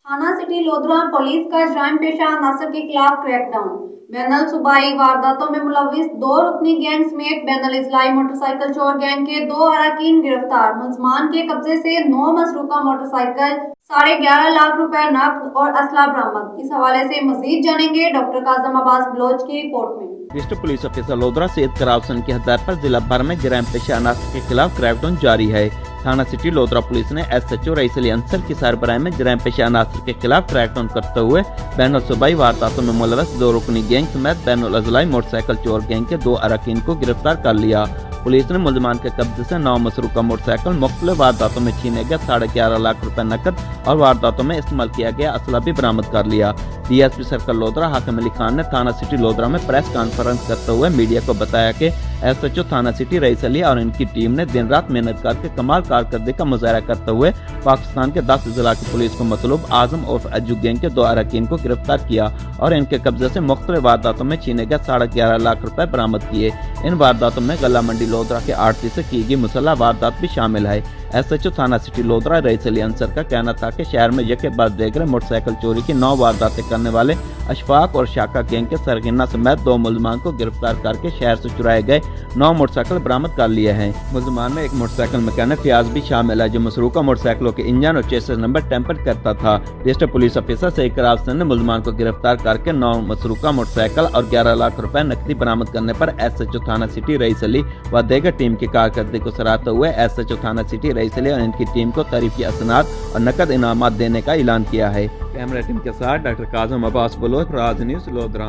थाना city lodhra police का जराइम पेशा अनासर के खिलाफ क्रैकडाउन। बैनल सूबाई वारदातों में मुलविस 2 रुकनी गैंग समेत बैनल इस्लाही मोटरसाइकिल चोर गैंग के 2 अरकान गिरफ्तार। मुलजमान के कब्जे से 9 मसरूका मोटरसाइकिल, 11.5 लाख रुपए नकद और असला बरामद। इस हवाले से मजीद जानेंगे डॉक्टर काजम अब्बास बलोच की रिपोर्ट में। District police officer Lodhran Syed करावसन की हदायत पर जिला भर में जराइम पेशा अनासर के खिलाफ क्रैकडाउन जारी है। थाना सिटी लोधरा पुलिस ने SHO रईस अली अंसर की सरबराही में जराइम पेशा अनासर के खिलाफ क्रैकडाउन करते हुए बैनुल सूबाई वारदातों में मुलविस 2 रुकनी गैंग समेत बैनुल अजलाई मोटरसाइकिल चोर गैंग के 2 अरकान को गिरफ्तार कर लिया। पुलिस ने मुलजमान के कब्जे से 9 मसरूका मोटरसाइकिल, मुख्तलिफ वारदातों में छीने गया 11.5 लाख रुपए नकद और वारदातों में इस्तेमाल किया गया असला भी बरामद कर लिया। DSP सर्कल लोधरा हाकिम अली खान ने थाना सिटी लोधरा में प्रेस कॉन्फ्रेंस करते हुए मीडिया को बताया कि SHO थाना सिटी रईस अली और इनकी टीम ने दिन रात मेहनत करके कमाल कारकर्दगी का मुजाहरा करते हुए पाकिस्तान के 10 जिला की पुलिस को मतलूब आजम और अज्जू गैंग के 2 अरकान को गिरफ्तार किया और इनके कब्जे से मुख्तलिफ वारदातों में छीने गए 11.5 लाख रुपए बरामद किए। इन वारदातों में गला मंडी लोधरा के आड़ती से की गई मुसल्ह वारदात भी शामिल है। SHO थाना सिटी लोधरा रईस अली अंसर का कहना था कि शहर में यके बाद देकर मोटरसाइकिल चोरी की 9 वारदातें करने वाले अशफाक और शाका गैंग के सरगना समेत 2 मुलजमान को गिरफ्तार करके शहर से चुराए गए 9 मोटरसाइकिल बरामद कर लिए हैं। मुलजमान में एक मोटरसाइकिल मैकेनिक फियाज भी शामिल है जो मसरूका मोटरसाइकिलों के इंजन और चेसिस नंबर टेम्पर करता था। डिस्ट्रिक्ट पुलिस ऑफिसर सईद करावसन ने मुलजमान को गिरफ्तार करके 9 मसरूका मोटरसाइकिल और 11 लाख रुपए नकदी बरामद करने पर SHO थाना सिटी रईस अली व देगर टीम की कारकर्दगी को सराहते हुए SHO थाना सिटी रईस अली और इनकी टीम को तारीफी असनाद और नकद इनामात देने का ऐलान किया है। कैमरा टीम के साथ डॉक्टर काजम अब्बास बलोच, राज न्यूज़ लोधरा।